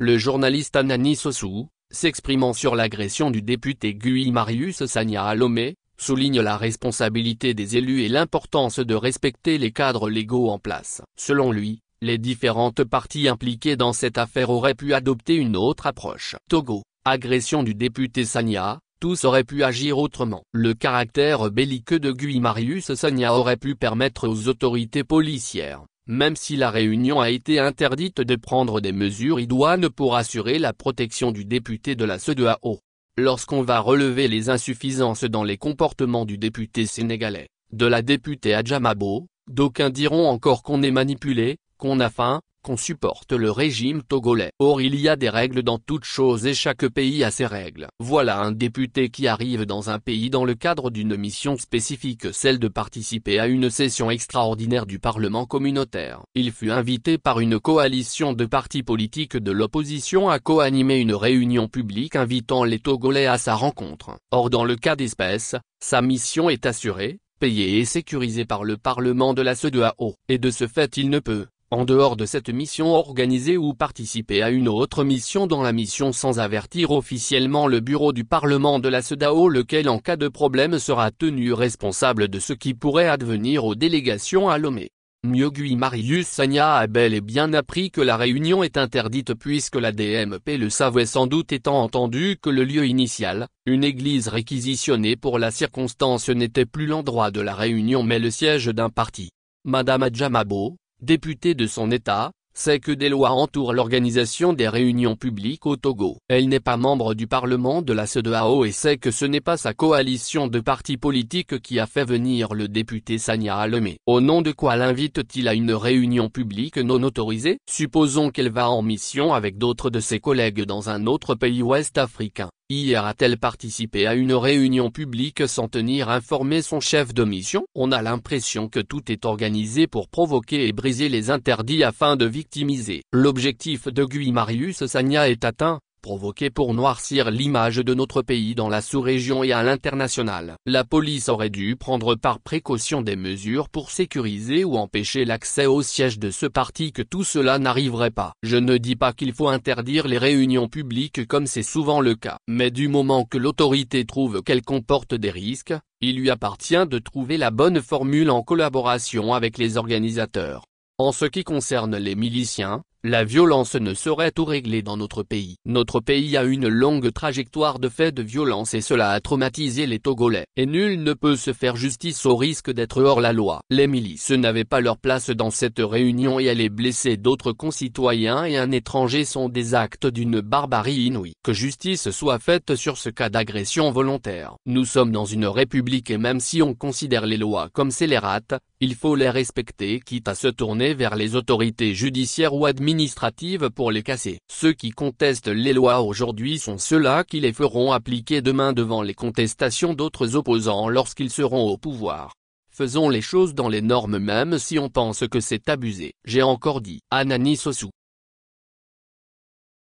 Le journaliste Anani Sossou, s'exprimant sur l'agression du député Guy Marius Sagna à Lomé, souligne la responsabilité des élus et l'importance de respecter les cadres légaux en place. Selon lui, les différentes parties impliquées dans cette affaire auraient pu adopter une autre approche. Togo, agression du député Sagna, tous auraient pu agir autrement. Le caractère belliqueux de Guy Marius Sagna aurait pu permettre aux autorités policières, même si la réunion a été interdite, de prendre des mesures idoines pour assurer la protection du député de la CEDEAO. Lorsqu'on va relever les insuffisances dans les comportements du député sénégalais, de la députée Adjamabo, d'aucuns diront encore qu'on est manipulé, qu'on a faim, qu'on supporte le régime togolais. Or il y a des règles dans toute chose et chaque pays a ses règles. Voilà un député qui arrive dans un pays dans le cadre d'une mission spécifique, celle de participer à une session extraordinaire du Parlement communautaire. Il fut invité par une coalition de partis politiques de l'opposition à co-animer une réunion publique invitant les Togolais à sa rencontre. Or dans le cas d'espèce, sa mission est assurée, payée et sécurisée par le Parlement de la CEDEAO. Et de ce fait il ne peut, en dehors de cette mission, organiser ou participer à une autre mission dans la mission sans avertir officiellement le bureau du Parlement de la CEDEAO, lequel en cas de problème sera tenu responsable de ce qui pourrait advenir aux délégations à Lomé. Mieux, Guy Marius Sagna a bel et bien appris que la réunion est interdite puisque la DMP le savait sans doute, étant entendu que le lieu initial, une église réquisitionnée pour la circonstance, n'était plus l'endroit de la réunion mais le siège d'un parti. Madame Adjamabo, députée de son État, sait que des lois entourent l'organisation des réunions publiques au Togo. Elle n'est pas membre du Parlement de la CEDEAO et sait que ce n'est pas sa coalition de partis politiques qui a fait venir le député Sagna à Lomé. Au nom de quoi l'invite-t-il à une réunion publique non autorisée? Supposons qu'elle va en mission avec d'autres de ses collègues dans un autre pays ouest africain. Hier a-t-elle participé à une réunion publique sans tenir informé son chef de mission? On a l'impression que tout est organisé pour provoquer et briser les interdits afin de victimiser. L'objectif de Guy Marius Sagna est atteint, provoqué pour noircir l'image de notre pays dans la sous-région et à l'international. La police aurait dû prendre par précaution des mesures pour sécuriser ou empêcher l'accès au siège de ce parti, que tout cela n'arriverait pas. Je ne dis pas qu'il faut interdire les réunions publiques comme c'est souvent le cas, mais du moment que l'autorité trouve qu'elles comportent des risques, il lui appartient de trouver la bonne formule en collaboration avec les organisateurs. En ce qui concerne les miliciens, la violence ne saurait tout régler dans notre pays. Notre pays a une longue trajectoire de faits de violence et cela a traumatisé les Togolais. Et nul ne peut se faire justice au risque d'être hors la loi. Les milices n'avaient pas leur place dans cette réunion et aller blesser d'autres concitoyens et un étranger sont des actes d'une barbarie inouïe. Que justice soit faite sur ce cas d'agression volontaire. Nous sommes dans une république et même si on considère les lois comme scélérates, il faut les respecter quitte à se tourner vers les autorités judiciaires ou administratives pour les casser. Ceux qui contestent les lois aujourd'hui sont ceux-là qui les feront appliquer demain devant les contestations d'autres opposants lorsqu'ils seront au pouvoir. Faisons les choses dans les normes même si on pense que c'est abusé. J'ai encore dit. Anani Sossou.